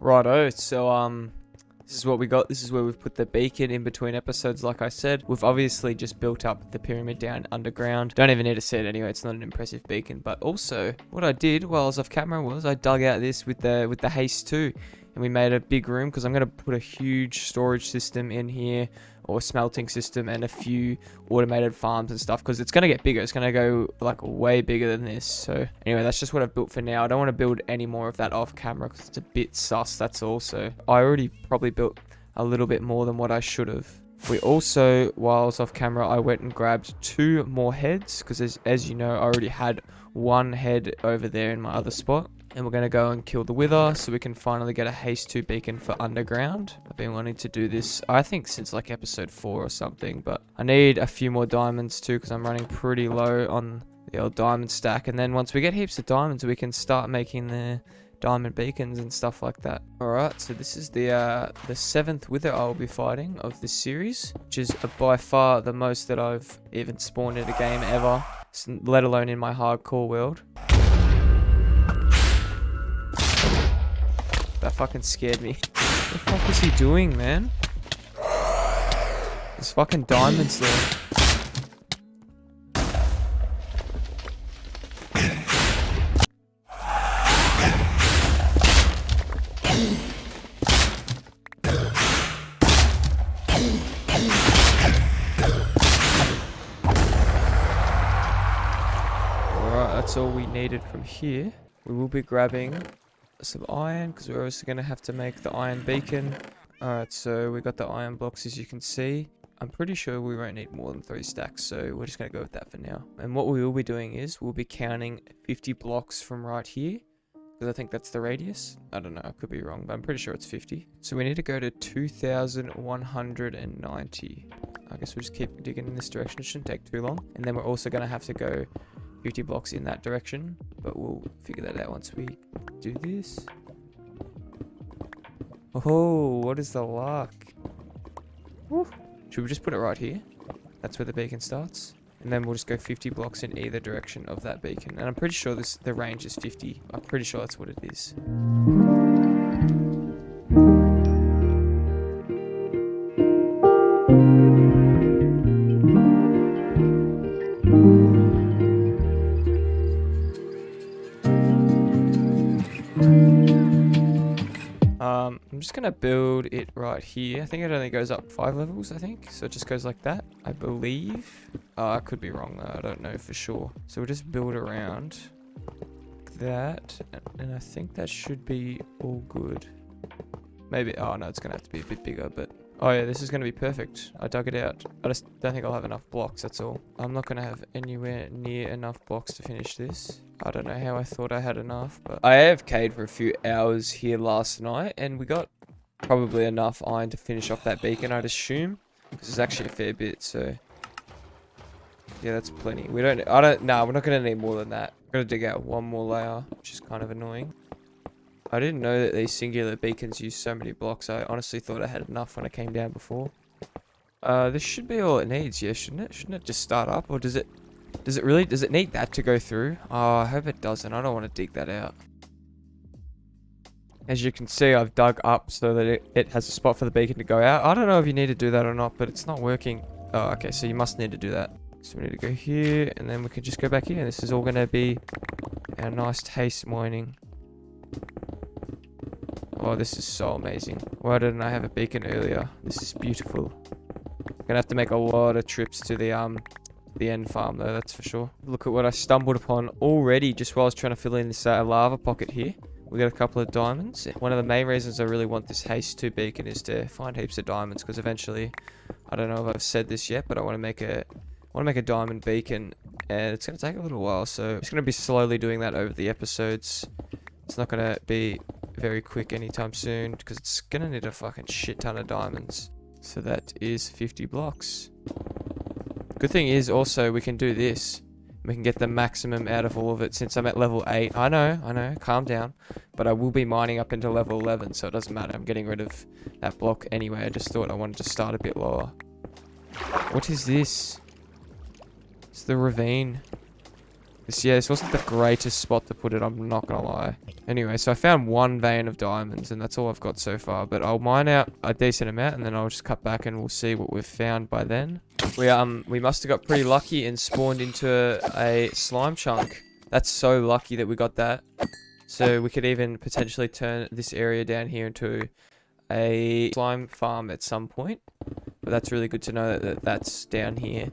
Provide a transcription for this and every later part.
Righto, so this is what we got. This is where we've put the beacon in between episodes. Like I said, we've obviously just built up the pyramid down underground. Don't even need to see it anyway. It's not an impressive beacon. But also, what I did while I was off camera was I dug out this with the haste too, and we made a big room because I'm gonna put a huge storage system in here, or smelting system, and a few automated farms and stuff, because it's going to get bigger. It's going to go like way bigger than this. So anyway, that's just what I've built for now. I don't want to build any more of that off camera because it's a bit sus, that's all. So I already probably built a little bit more than what I should have. We also, while I was off camera, I went and grabbed 2 more heads because as you know, I already had 1 head over there in my other spot. And we're going to go and kill the Wither so we can finally get a haste 2 beacon for underground. I've been wanting to do this, I think, since like episode 4 or something. But I need a few more diamonds too because I'm running pretty low on the old diamond stack. And then once we get heaps of diamonds, we can start making the diamond beacons and stuff like that. Alright, so this is the 7th Wither I'll be fighting of this series, which is by far the most that I've even spawned in a game ever, let alone in my hardcore world. That fucking scared me. What the fuck is he doing, man? There's fucking diamonds there. Alright, that's all we needed from here. We will be grabbing some iron because we're also going to have to make the iron beacon. Alright, so we got the iron blocks, as you can see. I'm pretty sure we won't need more than 3 stacks, so we're just going to go with that for now. And what we will be doing is we'll be counting 50 blocks from right here, because I think that's the radius. I don't know, I could be wrong, but I'm pretty sure it's 50. So we need to go to 2190. I guess we'll just keep digging in this direction. It shouldn't take too long. And then we're also going to have to go 50 blocks in that direction, but we'll figure that out once we do this. Oh, what is the luck? Woo. Should we just put it right here? That's where the beacon starts. And then we'll just go 50 blocks in either direction of that beacon. And I'm pretty sure the range is 50. I'm pretty sure that's what it is. I'm just gonna build it right here. I think it only goes up 5 levels, I think. So it just goes like that, I believe. I could be wrong though, I don't know for sure. So we'll just build around that. And I think that should be all good. Maybe, oh no, it's gonna have to be a bit bigger, but... Oh yeah, this is gonna be perfect. I dug it out. I just don't think I'll have enough blocks, that's all. I'm not gonna have anywhere near enough blocks to finish this. I don't know how I thought I had enough, but... I AFK'd for a few hours here last night, and we got probably enough iron to finish off that beacon, I'd assume. Because it's actually a fair bit, so... Yeah, that's plenty. We're not gonna need more than that. We're gonna dig out 1 more layer, which is kind of annoying. I didn't know that these singular beacons use so many blocks. I honestly thought I had enough when I came down before. This should be all it needs, yeah, shouldn't it? Shouldn't it just start up, or does it need that to go through? Oh, I hope it doesn't. I don't want to dig that out. As you can see, I've dug up so that it has a spot for the beacon to go out. I don't know if you need to do that or not, but it's not working. Oh, okay, so you must need to do that. So we need to go here, and then we can just go back here. This is all going to be our nice haste mining. Oh, this is so amazing. Why didn't I have a beacon earlier? This is beautiful. Gonna have to make a lot of trips to the end farm though, that's for sure. Look at what I stumbled upon already just while I was trying to fill in this lava pocket here. We got a couple of diamonds. One of the main reasons I really want this haste 2 beacon is to find heaps of diamonds, because eventually, I don't know if I've said this yet, but I want to make a diamond beacon, and it's gonna take a little while, so I'm just gonna be slowly doing that over the episodes. It's not gonna be very quick anytime soon, because it's gonna need a fucking shit ton of diamonds. So that is 50 blocks. Good thing is also we can do this. We can get the maximum out of all of it since I'm at level 8. I know, calm down. But I will be mining up into level 11, so it doesn't matter. I'm getting rid of that block anyway. I just thought I wanted to start a bit lower. What is this? It's the ravine. This wasn't the greatest spot to put it, I'm not gonna lie. Anyway, so I found 1 vein of diamonds, and that's all I've got so far. But I'll mine out a decent amount, and then I'll just cut back, and we'll see what we've found by then. We must have got pretty lucky and spawned into a slime chunk. That's so lucky that we got that. So we could even potentially turn this area down here into a slime farm at some point. But that's really good to know that that's down here.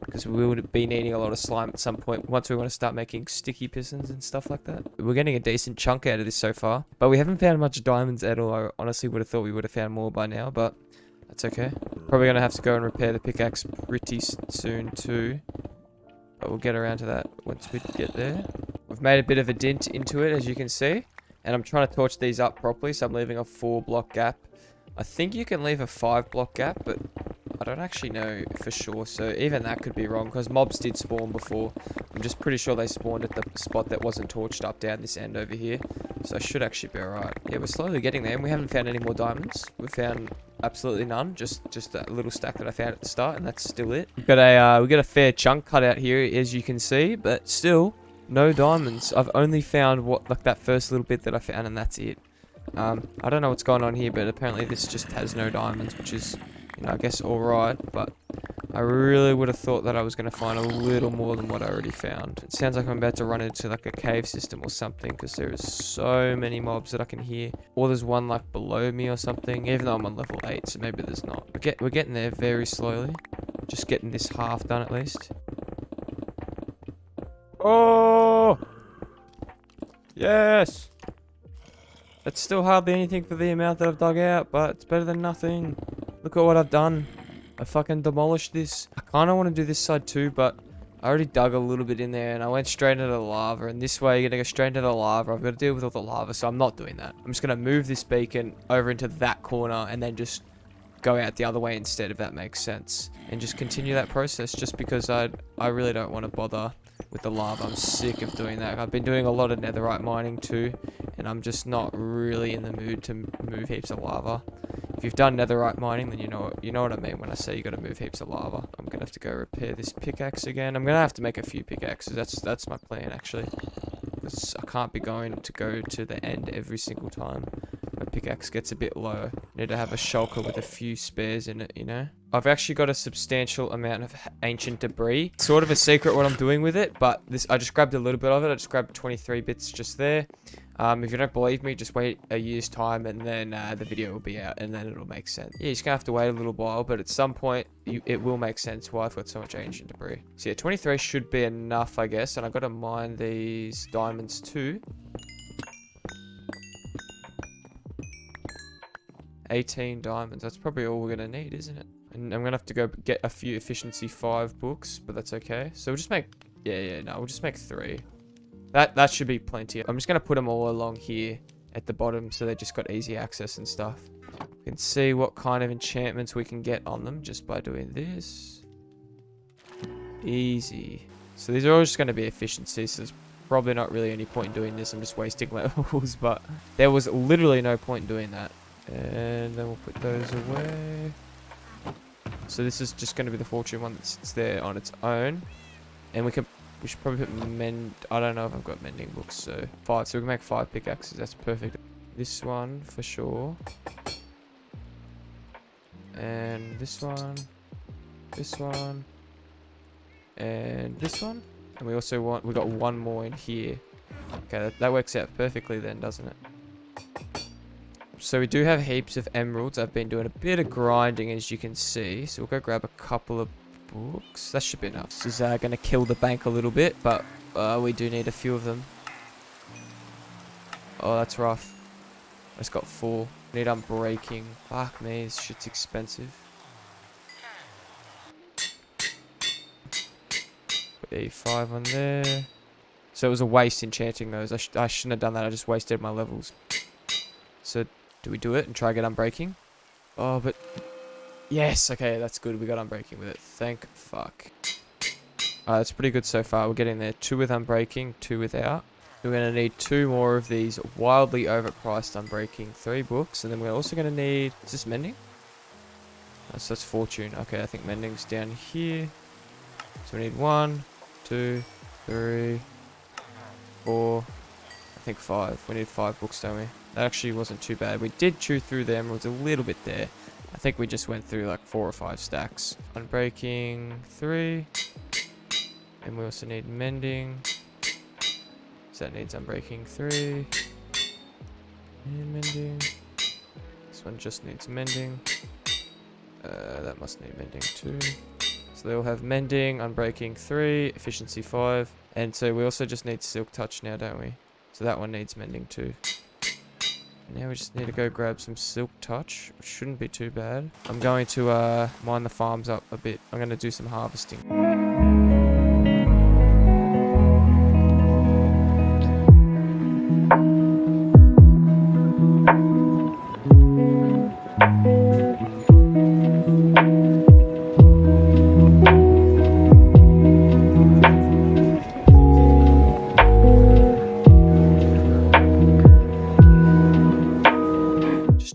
Because we would be needing a lot of slime at some point once we want to start making sticky pistons and stuff like that. We're getting a decent chunk out of this so far. But we haven't found much diamonds at all. I honestly would have thought we would have found more by now, but that's okay. Probably going to have to go and repair the pickaxe pretty soon too. But we'll get around to that once we get there. We've made a bit of a dent into it, as you can see. And I'm trying to torch these up properly, so I'm leaving a 4-block gap. I think you can leave a 5-block gap, but I don't actually know for sure, so even that could be wrong, because mobs did spawn before. I'm just pretty sure they spawned at the spot that wasn't torched up down this end over here, so I should actually be alright. Yeah, we're slowly getting there, and we haven't found any more diamonds. We've found absolutely none, just that little stack that I found at the start, and that's still it. We got a fair chunk cut out here, as you can see, but still no diamonds. I've only found like that first little bit that I found, and that's it. I don't know what's going on here, but apparently this just has no diamonds, which is, you know, I guess alright, but I really would have thought that I was going to find a little more than what I already found. It sounds like I'm about to run into like a cave system or something, because there is so many mobs that I can hear. Or there's one like below me or something, even though I'm on level 8, so maybe there's not. We're getting there very slowly. Just getting this half done at least. Oh! Yes! That's still hardly anything for the amount that I've dug out, but it's better than nothing. Look at what I've done. I fucking demolished this. I kind of want to do this side too, but I already dug a little bit in there and I went straight into the lava. And this way, you're going to go straight into the lava. I've got to deal with all the lava, so I'm not doing that. I'm just going to move this beacon over into that corner and then just go out the other way instead, if that makes sense. And just continue that process, just because I really don't want to bother with the lava. I'm sick of doing that. I've been doing a lot of netherite mining too, and I'm just not really in the mood to move heaps of lava. If you've done netherite mining, then you know what I mean when I say you got to move heaps of lava. I'm gonna have to go repair this pickaxe again. I'm gonna have to make a few pickaxes. That's my plan actually, because I can't be going to the end every single time. My pickaxe gets a bit low. Need to have a shulker with a few spares in it, you know? I've actually got a substantial amount of ancient debris. Sort of a secret what I'm doing with it, but I just grabbed a little bit of it. I just grabbed 23 bits just there. If you don't believe me, just wait a year's time and then the video will be out and then it'll make sense. Yeah, you're just gonna have to wait a little while, but at some point it will make sense why I've got so much ancient debris. So yeah, 23 should be enough, I guess, and I've got to mine these diamonds too. 18 diamonds. That's probably all we're going to need, isn't it? And I'm going to have to go get a few efficiency 5 books, but that's okay. So we'll just make... we'll just make 3. That should be plenty. I'm just going to put them all along here at the bottom so they just got easy access and stuff. We can see what kind of enchantments we can get on them just by doing this. Easy. So these are all just going to be efficiency, so there's probably not really any point in doing this. I'm just wasting levels, but there was literally no point in doing that. And then we'll put those away. So this is just going to be the fortune one that sits there on its own. And we should probably put I don't know if I've got mending books, so 5. So we can make 5 pickaxes. That's perfect. This one for sure. And this one. This one. And this one. And we got one more in here. Okay, that works out perfectly then, doesn't it? So we do have heaps of emeralds. I've been doing a bit of grinding, as you can see. So we'll go grab a couple of books. That should be enough. This is going to kill the bank a little bit, but we do need a few of them. Oh, that's rough. I just got 4. Need unbreaking. Fuck me, this shit's expensive. Put E5 on there. So it was a waste enchanting those. I shouldn't have done that. I just wasted my levels. So... do we do it and try to get unbreaking? Oh, but... yes! Okay, that's good. We got unbreaking with it. Thank fuck. Alright, that's pretty good so far. We're getting there. 2 with unbreaking, 2 without. We're going to need 2 more of these wildly overpriced unbreaking 3 books. And then we're also going to need... is this mending? Oh, so that's fortune. Okay, I think mending's down here. So we need 1, 2, 3... 4, I think 5. We need 5 books, don't we? That actually wasn't too bad. We did chew through the emeralds a little bit there. I think we just went through like 4 or 5 stacks. Unbreaking 3. And we also need mending. So that needs unbreaking 3. And mending. This one just needs mending. That must need mending too. So they all have mending, unbreaking 3, efficiency 5. And so we also just need silk touch now, don't we? So that one needs mending too. Now we just need to go grab some silk touch, which shouldn't be too bad. I'm going to mine the farms up a bit. I'm going to do some harvesting.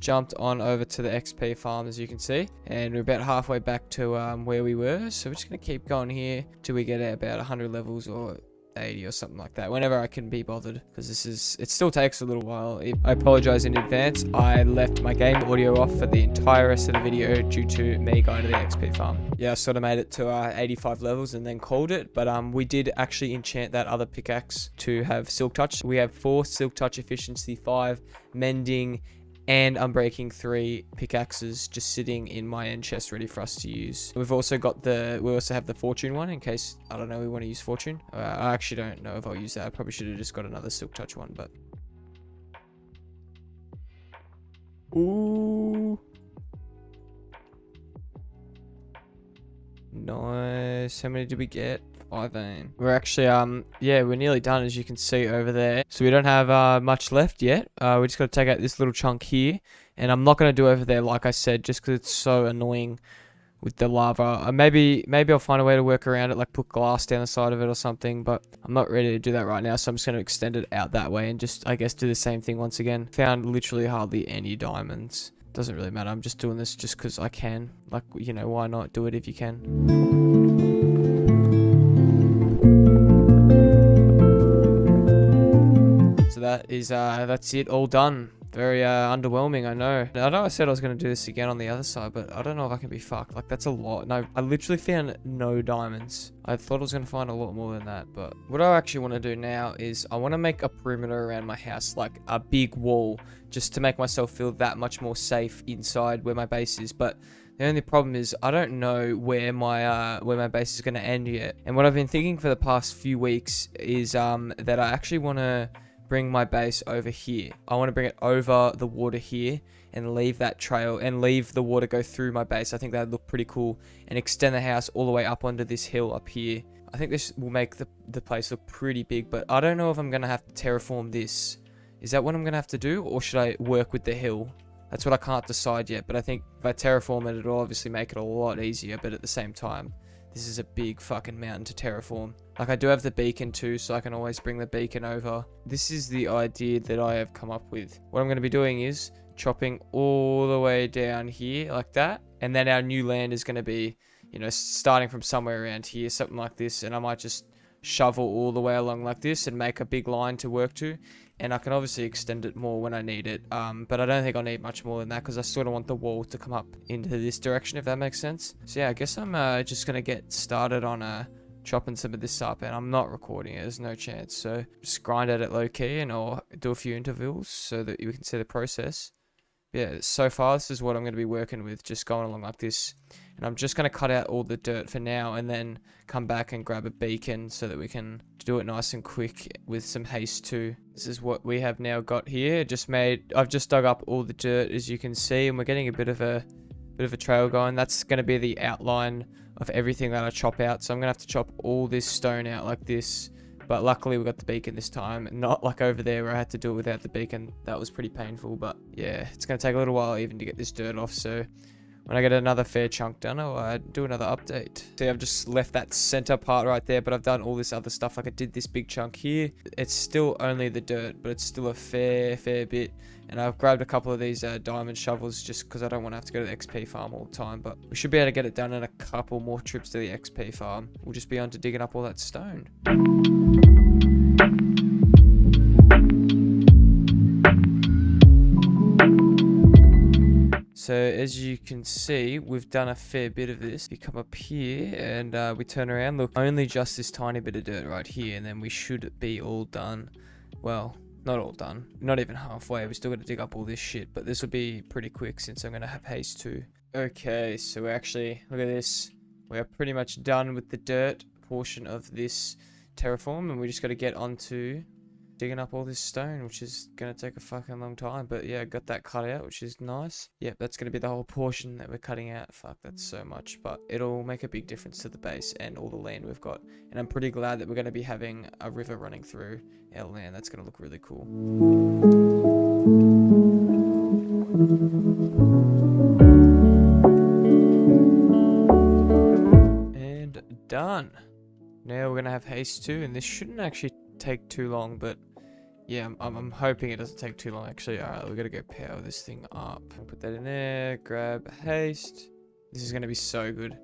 Jumped on over to the XP farm, as you can see, and we're about halfway back to where we were, so we're just going to keep going here till we get about 100 levels or 80 or something like that, whenever I can be bothered, because it still takes a little while. I apologize in advance. I left my game audio off for the entire rest of the video due to me going to the XP farm. Yeah, I sort of made it to 85 levels and then called it, but we did actually enchant that other pickaxe to have silk touch. We have 4 silk touch, efficiency 5, mending, and unbreaking 3 pickaxes just sitting in my end chest ready for us to use. We've also got we also have the fortune one in case, I don't know, we want to use fortune. I actually don't know if I'll use that. I probably should have just got another silk touch one, but. Ooh. Nice. How many did we get? 15. We're actually, yeah, we're nearly done, as you can see over there. So we don't have much left yet. We just got to take out this little chunk here. And I'm not going to do over there, like I said, just because it's so annoying with the lava. Maybe I'll find a way to work around it, like put glass down the side of it or something. But I'm not ready to do that right now. So I'm just going to extend it out that way and just, I guess, do the same thing once again. Found literally hardly any diamonds. Doesn't really matter. I'm just doing this just because I can. Like, you know, why not do it if you can? So that's it, all done. Very underwhelming, I know. I said I was going to do this again on the other side, but I don't know if I can be fucked. Like, that's a lot. No, I literally found no diamonds. I thought I was going to find a lot more than that, but what I actually want to do now is I want to make a perimeter around my house, like a big wall, just to make myself feel that much more safe inside where my base is. But the only problem is I don't know where my base is going to end yet. And what I've been thinking for the past few weeks is that I actually want to bring my base over here. I want to bring it over the water here and leave that trail and leave the water go through my base. I think that'd look pretty cool, and extend the house all the way up onto this hill up here. I think this will make the place look pretty big, but I don't know if I'm going to have to terraform this. Is that what I'm going to have to do, or should I work with the hill? That's what I can't decide yet, but I think if I terraform it, it'll obviously make it a lot easier, but at the same time, this is a big fucking mountain to terraform. Like, I do have the beacon too, so I can always bring the beacon over. This is the idea that I have come up with. What I'm going to be doing is chopping all the way down here like that. And then our new land is going to be, you know, starting from somewhere around here, something like this. And I might just shovel all the way along like this and make a big line to work to. And I can obviously extend it more when I need it. But I don't think I'll need much more than that, because I sort of want the wall to come up into this direction, if that makes sense. So yeah, I guess I'm just going to get started on chopping some of this up, and I'm not recording it. There's no chance. So just grind at it low key, and I'll do a few intervals so that you can see the process. Yeah, so far this is what I'm going to be working with, just going along like this. And I'm just going to cut out all the dirt for now, and then come back and grab a beacon so that we can do it nice and quick with some haste too. This is what we have now got here. I've just dug up all the dirt, as you can see, and we're getting a bit of a trail going. That's going to be the outline of everything that I chop out. So I'm going to have to chop all this stone out like this. But luckily we got the beacon this time, not like over there where I had to do it without the beacon. That was pretty painful, but yeah, it's going to take a little while even to get this dirt off. So when I get another fair chunk done, I'll do another update. See, I've just left that center part right there, but I've done all this other stuff. Like, I did this big chunk here. It's still only the dirt, but it's still a fair bit. And I've grabbed a couple of these diamond shovels just because I don't want to have to go to the XP farm all the time. But we should be able to get it done in a couple more trips to the XP farm. We'll just be on to digging up all that stone. So as you can see, we've done a fair bit of this. We come up here and we turn around. Look, only just this tiny bit of dirt right here, and then we should be all done. Well, not all done. Not even halfway. We still got to dig up all this shit, but this will be pretty quick since I'm going to have haste too. Okay, so we're actually, look at this. We're pretty much done with the dirt portion of this terraform, and we just got to get onto digging up all this stone, which is gonna take a fucking long time. But yeah, got that cut out, which is nice. Yep, that's gonna be the whole portion that we're cutting out. Fuck, that's so much, but it'll make a big difference to the base and all the land we've got. And I'm pretty glad that we're gonna be having a river running through our land. That's gonna look really cool. And done. Now we're gonna have haste too, and this shouldn't actually take too long, but yeah, I'm hoping it doesn't take too long. Actually, alright, we gotta go power this thing up. Put that in there, grab haste. This is gonna be so good.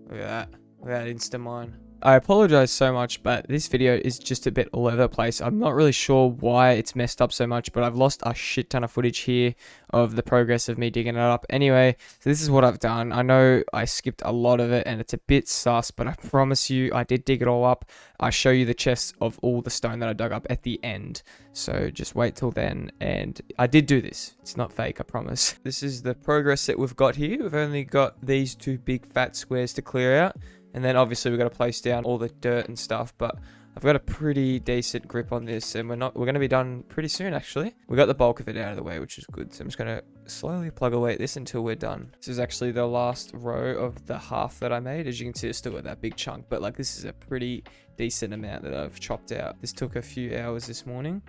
Look at that. Look at that insta mine. I apologize so much, but this video is just a bit all over the place. I'm not really sure why it's messed up so much, but I've lost a shit ton of footage here of the progress of me digging it up. Anyway, so this is what I've done. I know I skipped a lot of it and it's a bit sus, but I promise you I did dig it all up. I show you the chests of all the stone that I dug up at the end. So just wait till then, and I did do this. It's not fake, I promise. This is the progress that we've got here. We've only got these two big fat squares to clear out. And then obviously we've got to place down all the dirt and stuff, but I've got a pretty decent grip on this, and we're going to be done pretty soon actually. We got the bulk of it out of the way, which is good. So I'm just going to slowly plug away at this until we're done. This is actually the last row of the half that I made. As you can see, it's still got that big chunk, but like this is a pretty decent amount that I've chopped out. This took a few hours this morning.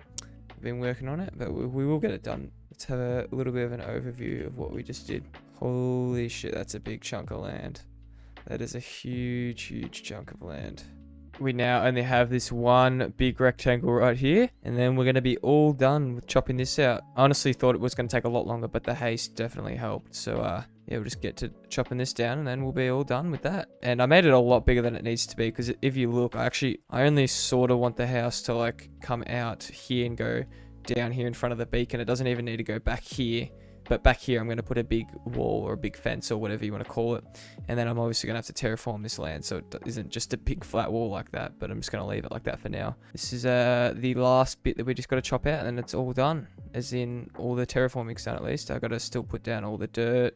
I've been working on it, but we will get it done. Let's have a little bit of an overview of what we just did. Holy shit, that's a big chunk of land. That is a huge, huge chunk of land. We now only have this one big rectangle right here, and then we're going to be all done with chopping this out. I honestly thought it was going to take a lot longer, but the haste definitely helped. So yeah, we'll just get to chopping this down, and then we'll be all done with that. And I made it a lot bigger than it needs to be, because if you look, I only sort of want the house to like come out here and go down here in front of the beacon. It doesn't even need to go back here. But back here, I'm going to put a big wall or a big fence or whatever you want to call it. And then I'm obviously going to have to terraform this land, so it isn't just a big flat wall like that. But I'm just going to leave it like that for now. This is the last bit that we just got to chop out, and then it's all done. As in, all the terraforming's done at least. I've got to still put down all the dirt,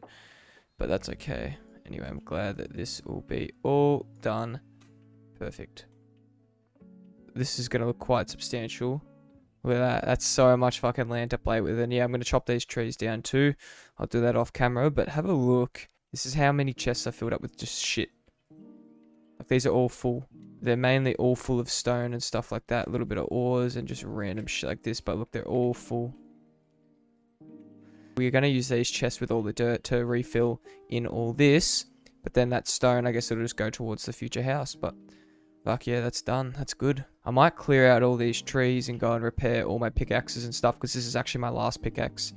but that's okay. Anyway, I'm glad that this will be all done. Perfect. This is going to look quite substantial. Look at that. That's so much fucking land to play with. And yeah, I'm going to chop these trees down too. I'll do that off camera. But have a look. This is how many chests I filled up with just shit. Like, these are all full. They're mainly all full of stone and stuff like that. A little bit of ores and just random shit like this. But look, they're all full. We're going to use these chests with all the dirt to refill in all this. But then that stone, I guess it'll just go towards the future house. But fuck yeah, that's done. That's good. I might clear out all these trees and go and repair all my pickaxes and stuff, because this is actually my last pickaxe.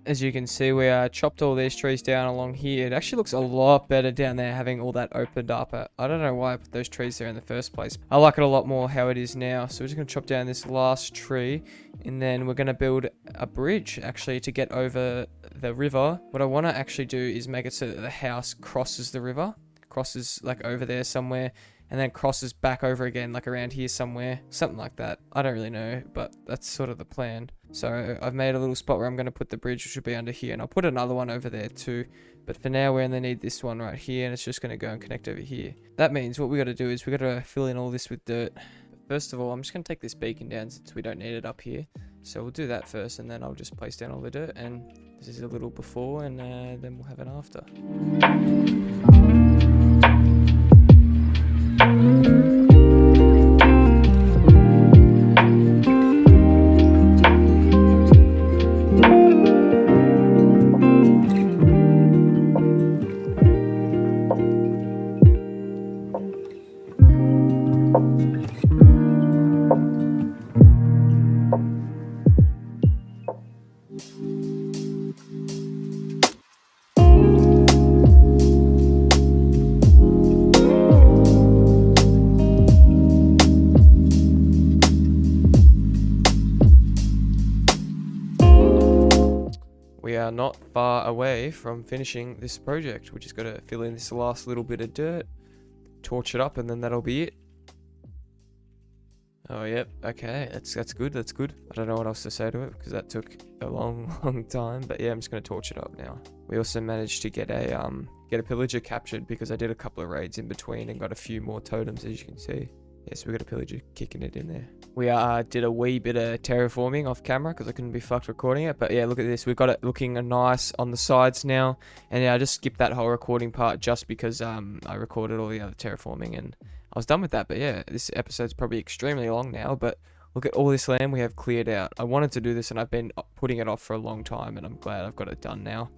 As you can see, we chopped all these trees down along here. It actually looks a lot better down there, having all that opened up. I don't know why I put those trees there in the first place. I like it a lot more how it is now. So we're just going to chop down this last tree, and then we're going to build a bridge actually to get over the river. What I want to actually do is make it so that the house crosses the river, crosses like over there somewhere, and then crosses back over again, like around here somewhere. Something like that. I don't really know, but that's sort of the plan. So I've made a little spot where I'm going to put the bridge, which will be under here. And I'll put another one over there too. But for now, we only need this one right here. And it's just going to go and connect over here. That means what we got to do is we got to fill in all this with dirt. First of all, I'm just going to take this beacon down since we don't need it up here. So we'll do that first, and then I'll just place down all the dirt. And this is a little before, and then we'll have an after. we are not far away from finishing this project. We just got to fill in this last little bit of dirt, torch it up, and then that'll be it. Oh, yep. Okay, that's good. That's good. I don't know what else to say to it because that took a long time. But yeah, I'm just gonna torch it up now. We also managed to get a pillager captured because I did a couple of raids in between and got a few more totems, as you can see. Yes, we got a pillager kicking it in there. We did a wee bit of terraforming off camera because I couldn't be fucked recording it. But yeah, look at this. We've got it looking nice on the sides now. And yeah, I just skipped that whole recording part just because I recorded all the other terraforming and I was done with that. But yeah, this episode's probably extremely long now. But look at all this land we have cleared out. I wanted to do this and I've been putting it off for a long time. And I'm glad I've got it done now.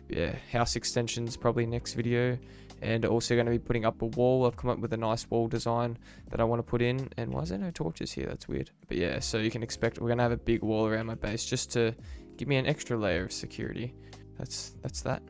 Yeah, house extensions probably next video. And also going to be putting up a wall. I've come up with a nice wall design that I want to put in. And why is there no torches here? That's weird. But yeah, so you can expect we're going to have a big wall around my base just to give me an extra layer of security. That's that.